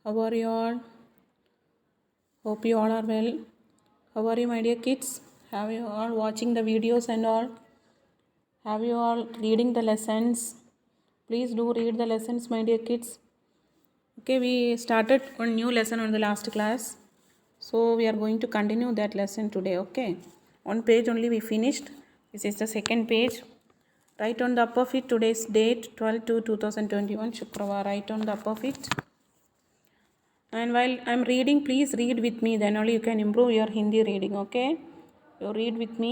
How are you all? Hope you all are well. How are you, my dear kids? Have you all watching the videos and all? Have you all reading the lessons? Please do read the lessons, my dear kids. Okay, we started one new lesson on the last class. So we are going to continue that lesson today, okay? One page only we finished. This is the second page. Write on the upper of it today's date 12/2/2021 Shukravar. Write on the upper of it. And while I'm reading, please read with me. Then only you can improve your Hindi reading, okay? You read with me,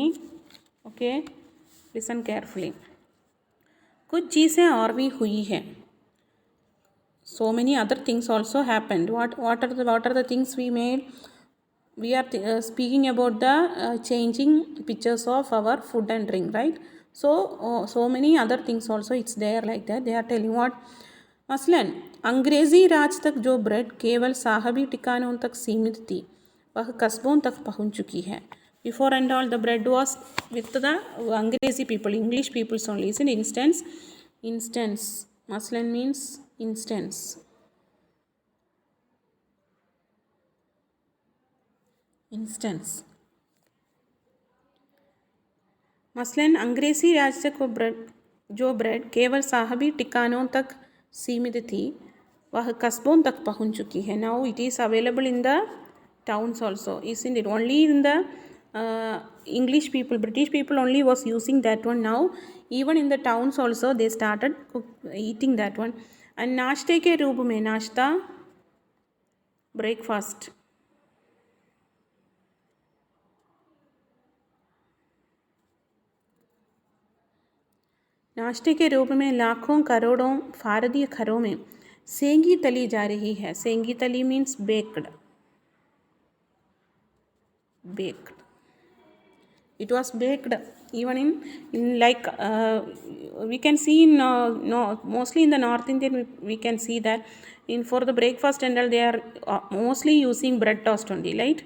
okay? Listen carefully. कुछ चीज़ें और भी हुई हैं. So many other things also happened. What are the things we made? We are speaking about the changing pictures of our food and drink, right? So many other things also it's there like that. They are telling what मसलन अंग्रेज़ी राज तक जो bread केवल साहबी ठिकानों तक सीमित थी वह कस्बों तक पहुंच चुकी है. Before and all the bread was with the अंग्रेज़ी people, English peoples only. Is an instance. मसलन means instance. मसलन अंग्रेज़ी राज तक जो ब्रेड केवल साहबी ठिकानों तक सीमित थी वह कस्बों तक पहुंच चुकी है. Now it is available in the towns also. Isn't it? Only in the English people, British people only was using that one. Now even in the towns also they started eating that one. And नाश्ते के रूप में नाश्ता breakfast नाश्ते के रूप में लाखों करोड़ों भारतीय घरों में सेंगी तली जा रही है. सेंगी तली means baked. It was baked even in like we can see in mostly in the North Indian we can see that in for the breakfast and all they are mostly using bread toast only, right?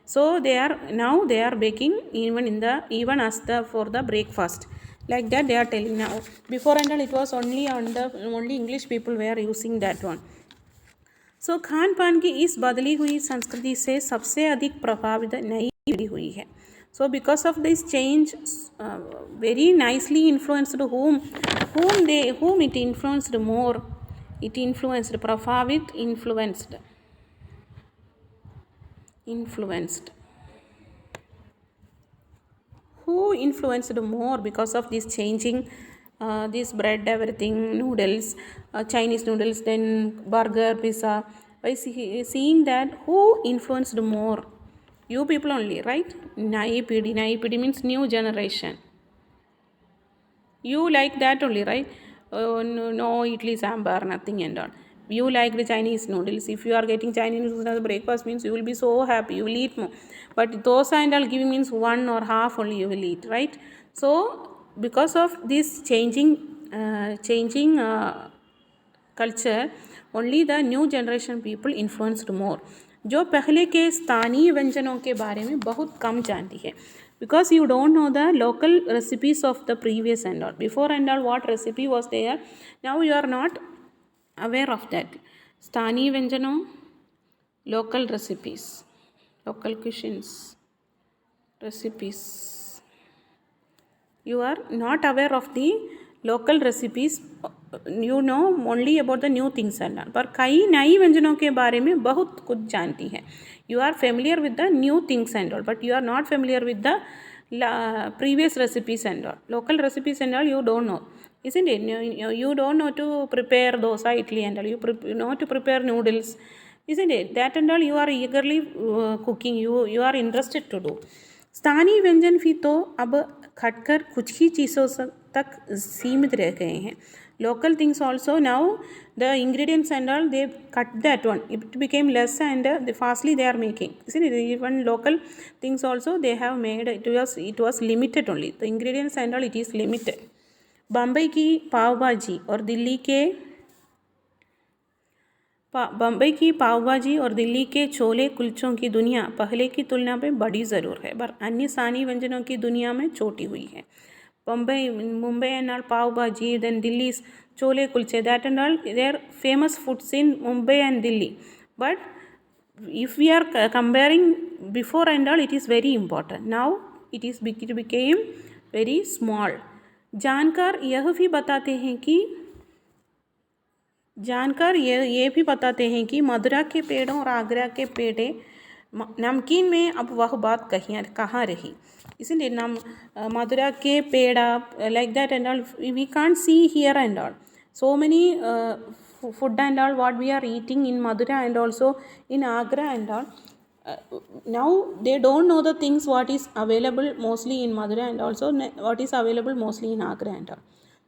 So they are baking even as the for the breakfast. Like that they are telling now. Before and all it was only English people were using that one. सो खान पान की इस बदली हुई संस्कृति से सबसे अधिक प्रभावित नई पीढ़ी हुई है. So because of this change very nicely influenced whom it influenced more. It influenced प्रभावित influenced who influenced more because of this changing this bread, everything, noodles, Chinese noodles, then burger, pizza. By seeing that, who influenced more? You people only, right? Nai pidi means new generation. You like that only, right? No idli sambar, nothing and all. You like the Chinese noodles. If you are getting Chinese noodles as breakfast means you will be so happy. You will eat more. But dosa and all giving means one or half only you will eat, right? So because of this changing culture, only the new generation people influenced more. जो पहले के स्थानीय व्यंजनों के बारे में बहुत कम जानती है. Because you don't know the local recipes of the previous and all. Before and all what recipe was there, now you are not aware of that. स्थानीय व्यंजनों, local recipes, local cuisines, recipes. You are not aware of the local recipes. You know only about the new things and all. पर कई नई व्यंजनों के बारे में बहुत कुछ जानती है. You are familiar with the new things and all, but you are not familiar with the previous recipes and all. Local recipes and all you don't know, isn't it? You don't know to prepare dosa, idli and all. You know to prepare noodles, isn't it? That and all you are eagerly cooking. You are interested to do. स्थानीय व्यंजन भी तो अब घटकर कुछ ही चीज़ों तक सीमित रह गए हैं. Local things also now the ingredients and all they cut that one. It became less and fastly they are making. Isn't it? Even local things also they have made. It was limited only. The ingredients and all it is limited. Bombay की पाव भाजी और दिल्ली के छोले कुलचों की दुनिया पहले की तुलना में बड़ी ज़रूर है, पर अन्य स्थानीय व्यंजनों की दुनिया में छोटी हुई है. Mumbai and all pav bhaji, then Delhi's chole kulche, that and all they are famous foods in Mumbai and Delhi. but if we are comparing before and all, it is very important. Now it became very small. जानकार यह भी बताते हैं कि ये भी बताते हैं कि मदुरा के पेड़ों और आगरा के पेड़े नमकीन में अब वह बात कहाँ रही. इसलिए मदुरा के पेड़ा like that and all we can't see here and all. So many food and all what we are eating in Madura and also in Agra and all. Now they don't know the things what is available mostly in Madura and also what is available mostly in Agra and all.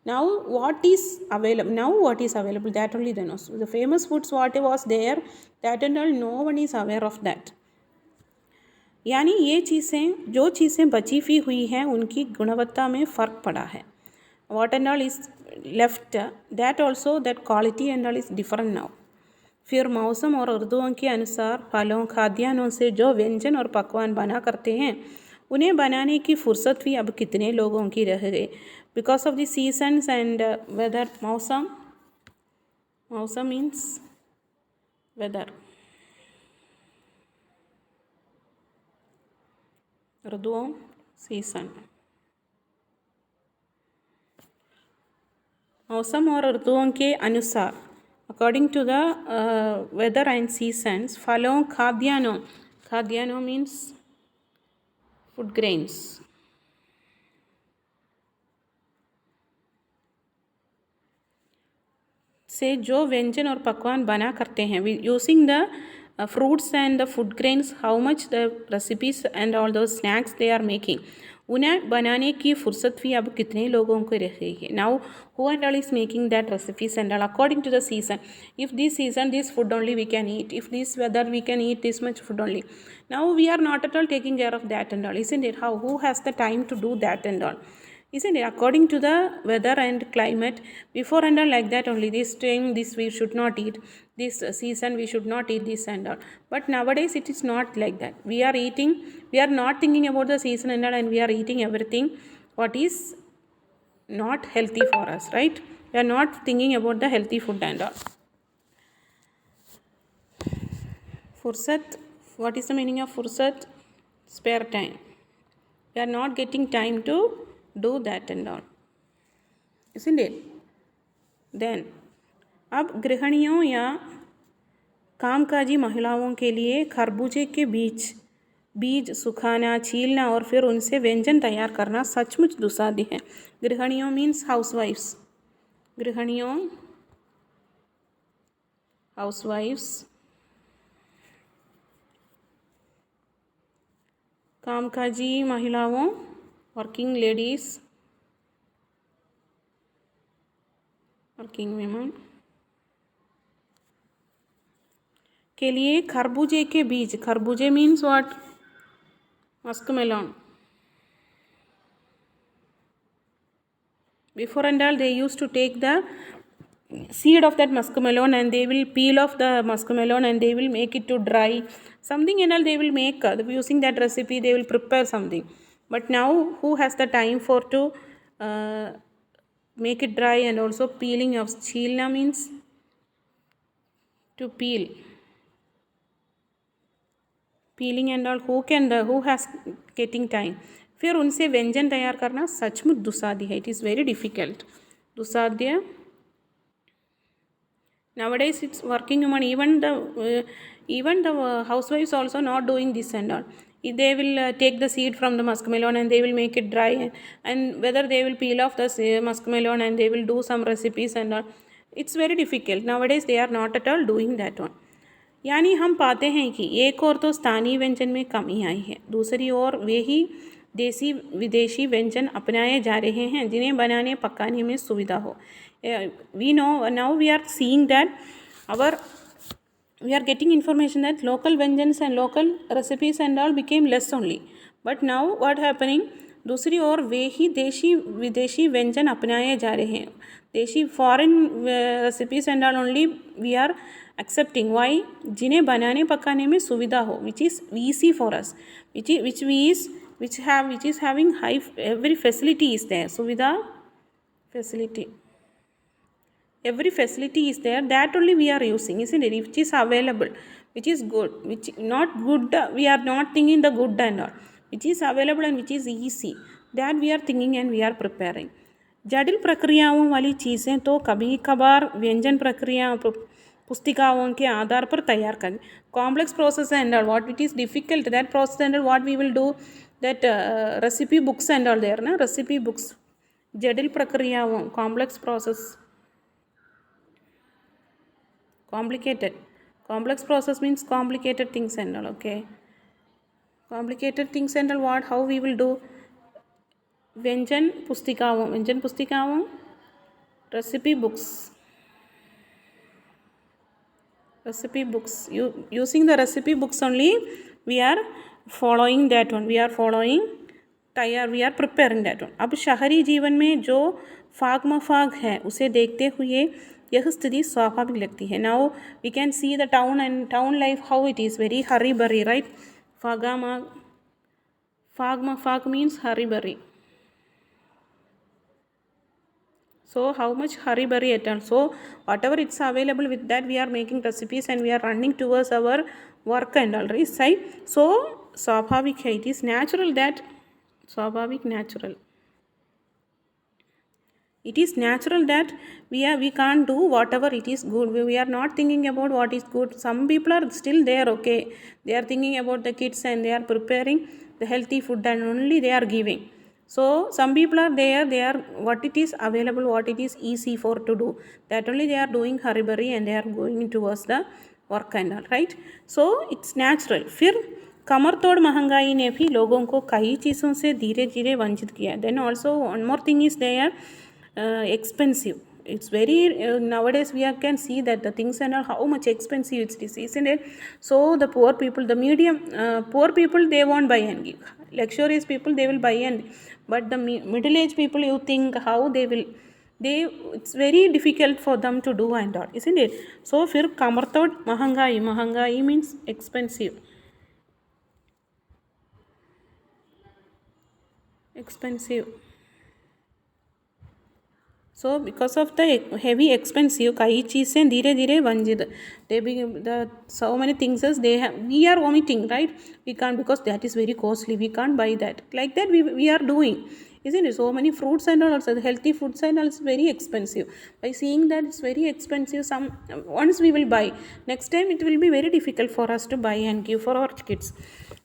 Now what is available, that only they know. So the famous foods what was there, that and all no one is aware of that. यानी ये चीज़ें जो चीज़ें बची हुई हैं उनकी गुणवत्ता में फ़र्क पड़ा है. What and all is left, that also that quality and all is different now. फिर मौसम और ऋतुओं के अनुसार फलों खाद्यान्नों से जो व्यंजन और पकवान बना करते हैं उन्हें बनाने की फुर्सत भी अब कितने लोगों की रह गई. Because of the seasons and weather. मौसम मीन्स वेदर. ऋतुओं सीजन. मौसम और ऋतुओं के अनुसार according to the weather and seasons फलों खाद्यान्नों मीन्स फूड ग्रेन्स से जो व्यंजन और पकवान बना करते हैं using the fruits and the food grains, how much the recipes and all those snacks they are making, उन्हें बनाने की फुर्सत भी अब कितने लोगों को रह गई है. Now who and all is making that recipes and all according to the season. If this season this food only we can eat, if this weather we can eat this much food only. Now we are not at all taking care of that and all, isn't it? Who has the time to do that and all, isn't it? According to the weather and climate before and all like that only. This time this we should not eat, this season we should not eat this and all. But nowadays it is not like that. We are not thinking about the season and all, and we are eating everything what is not healthy for us, right? We are not thinking about the healthy food and all. Fursat, what is the meaning of fursat? Spare time. We are not getting time to do that and all, isn't it? Then अब गृहिणियों या कामकाजी महिलाओं के लिए खरबूजे के बीज सुखाना, छीलना और फिर उनसे व्यंजन तैयार करना सचमुच दुस्साध्य है. गृहिणियों मीन्स हाउसवाइफ्स. कामकाजी महिलाओं वर्किंग लेडीज़, वर्किंग वीमेन के लिए खरबूजे के बीज. खरबूजे means what? Muskmelon. Before and all they used to take the seed of that muskmelon and they will peel off the muskmelon and they will make it to dry something and all. They will make using that recipe they will prepare something. But now who has the time for to make it dry and also peeling of. Chilna means to peel. Peeling and all who has getting time. फिर उनसे व्यंजन तैयार करना सचमुच दुस्साध्य है. It is very difficult. दुस्साध्य. Nowadays it's working woman, even the housewives also not doing this and all. They will take the seed from the muskmelon and they will make it dry, and whether they will peel off the muskmelon and they will do some recipes and all. It's very difficult. Nowadays they are not at all doing that one. यानी हम पाते हैं कि एक और तो स्थानीय व्यंजन में कमी आई है, दूसरी ओर वे ही देसी विदेशी व्यंजन अपनाए जा रहे हैं जिन्हें बनाने पकाने में सुविधा हो. We know now we are seeing that we are getting information that local व्यंजन्स and local recipes and all became less only. But now what happening, दूसरी ओर वे ही देशी विदेशी व्यंजन अपनाए जा रहे हैं. देशी foreign recipes and all only we are accepting. Why? जिन्हें बनाने पकाने में सुविधा हो, which is easy for us, which is having high, every facility is there. सुविधा, facility. every facility is there, that only we are using, isn't it? Which is available, which is good, which not good, we are not thinking the good and all, which is available and which is easy, that we are thinking and we are preparing. जटिल प्रक्रियाओं वाली चीज़ें तो कभी कभार व्यंजन प्रक्रिया पुस्तिकाओं के आधार पर तैयार करें. Complex process and all, what it is difficult, that process and all, what we will do, that recipe books and all there, na, recipe books. जटिल प्रक्रियाओं, complex process, complicated, complex process means complicated things and all, okay. Complicated things and all, what, how we will do, व्यंजन पुस्तिकाओं, recipe books, using the recipe books only we are following that one, we are preparing that one. अब शहरी जीवन में जो फाग मफाग है उसे देखते हुए यह स्थिति स्वाभाविक लगती है. Now we can see the town and town life, how it is very hurry burry, right? Fag mafag means hurry burry. So how much hurry burry at all. So whatever it's available, with that we are making recipes and we are running towards our work and all, right? So स्वाभाविक है, it is natural, that स्वाभाविक natural. It is natural that we can't do whatever it is good. We are not thinking about what is good. Some people are still there, okay. They are thinking about the kids and they are preparing the healthy food and only they are giving. So some people are there, they are what it is available, what it is easy for to do, that only they are doing hurry burry and they are going towards the work and all, right? So it's natural. फिर कमर तोड़ महंगाई ने भी लोगों को कई चीज़ों से धीरे धीरे वंचित किया. Then also one more thing is there, expensive. It's very nowadays we can see that the things and all, how much expensive it is, isn't it? So the poor people, the medium poor people, they won't buy and give. Luxurious people, they will buy and, but the middle-aged people, you think how they will, it's very difficult for them to do and all, isn't it? So फिर कमर तोड़ महंगाई means expensive. So because of the heavy expensive, कई चीज़ें धीरे धीरे वंचित, they be the so many things as they have, we are omitting, right? We can't, because that is very costly, we can't buy that, like that we are doing, isn't it? So many fruits and all, also the healthy foods and all is very expensive. By seeing that it's very expensive, once we will buy, next time it will be very difficult for us to buy and give for our kids.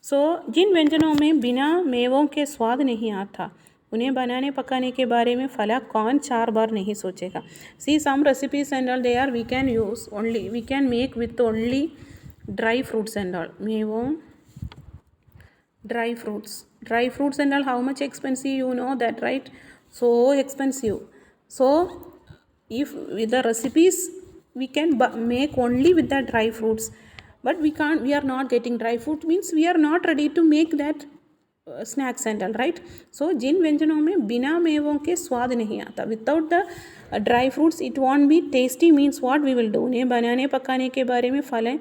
So जिन व्यंजनों में बिना मेवों के स्वाद नहीं आता, उन्हें बनाने पकाने के बारे में फला कौन 4 बार नहीं सोचेगा. See some recipes and all there, we can use only, we can make with only dry fruits and all. मेवों, dry fruits and all, how much expensive, you know that, right? So expensive. So if with the recipes we can make only with the dry fruits, but we are not getting dry fruit, means we are not ready to make that snacks and all, right? So जिन व्यंजनों में बिना मेवों के स्वाद नहीं आता, without the dry fruits it won't be tasty, means what we will do, उन्हें बनाने पकाने के बारे में फलें,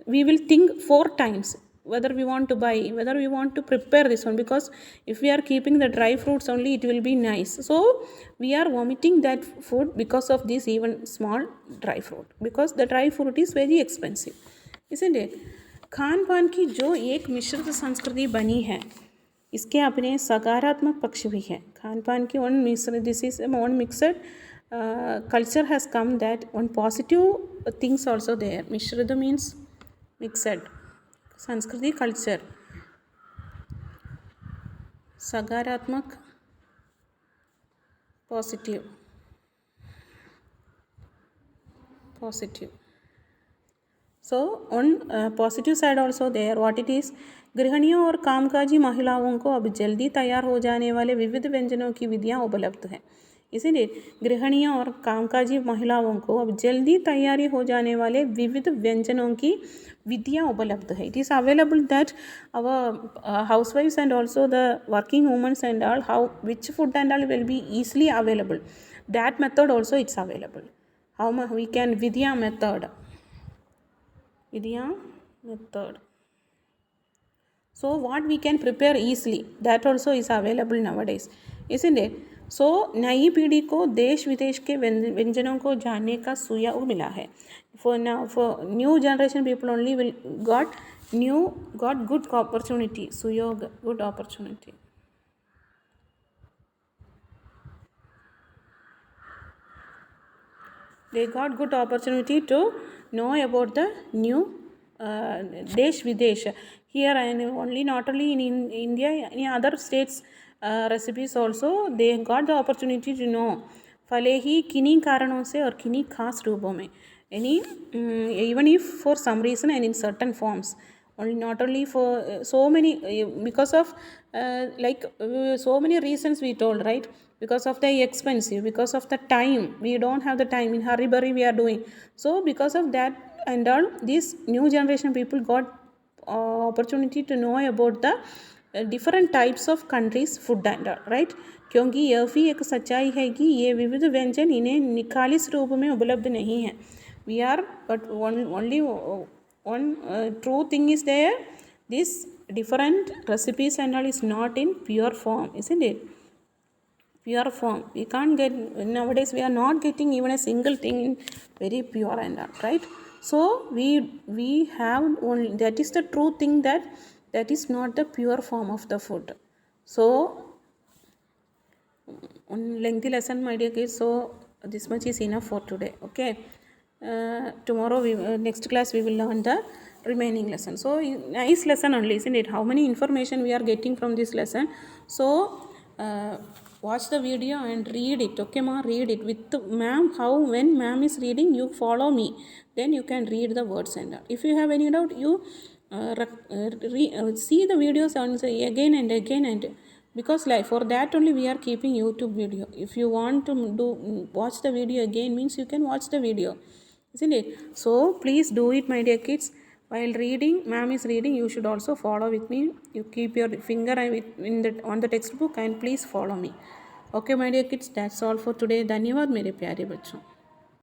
we will think 4 times whether we want to buy, whether we want to prepare this one, because if we are keeping the dry fruits only, it will be nice. So we are omitting that food because of this even small dry fruit, because the dry fruit is very expensive, isn't it? Khan पान की जो एक मिश्रित संस्कृति बनी है, इसके अपने सकारात्मक पक्ष भी हैं. खान पान की one mixed, this is one mixed culture has come, that one positive things also there. मिश्रित means mixed. संस्कृति culture, सकारात्मक positive. So on positive side also there, what it is, गृहिणियों और कामकाजी महिलाओं को अब जल्दी तैयार हो जाने वाले विविध व्यंजनों की विधियाँ उपलब्ध हैं. इसीलिए गृहिणियों और कामकाजी महिलाओं को अब जल्दी तैयारी हो जाने वाले विविध व्यंजनों की विधियाँ उपलब्ध है. It is available that our housewives and also the working women and all, how which food and all will be easily available, that method also it's available. How we can vidya method. So what we can prepare easily, that also is available nowadays, isn't it? सो नई पीढ़ी को देश विदेश के व्यंजनों को जानने का सुयोग मिला है. For new generation people only will got good opportunity. Suyog, good opportunity. They got good opportunity to know about the new Desh Videsh. Here and only not only in India, in other states recipes also they got the opportunity to know. भले ही किन्हीं कारणों से और किन्हीं खास रूपों में even if for some reason and in certain forms, only not only for so many because of so many reasons we told, right? Because of the expensive, because of the time, we don't have the time, in hurry burry we are doing. So because of that and all, this new generation people got opportunity to know about the different types of countries food and all, right? क्योंकि यह भी एक सच्चाई है कि ये विविध व्यंजन इन्हें निखालिस रूप में उपलब्ध नहीं है. We are but only one true thing is there. This different recipes and all is not in pure form, isn't it? Pure form. We can't get, nowadays we are not getting even a single thing in very pure and all, right? So we have only, that is the true thing, that is not the pure form of the food. So lengthy lesson, my dear kids, so this much is enough for today. Okay, tomorrow next class we will learn the remaining lesson. So nice lesson only, isn't it? How many information we are getting from this lesson. So watch the video and read it. Okay ma, read it with ma'am. How, when ma'am is reading, you follow me, then you can read the words and all. If you have any doubt, you see the videos again and again, and because like for that only we are keeping YouTube video. If you want to watch the video again, means you can watch the video, isn't it? So please do it, my dear kids. While reading, ma'am is reading, you should also follow with me. You keep your finger on the textbook and please follow me. Okay, my dear kids, that's all for today. धन्यवाद मेरे प्यारे बच्चों.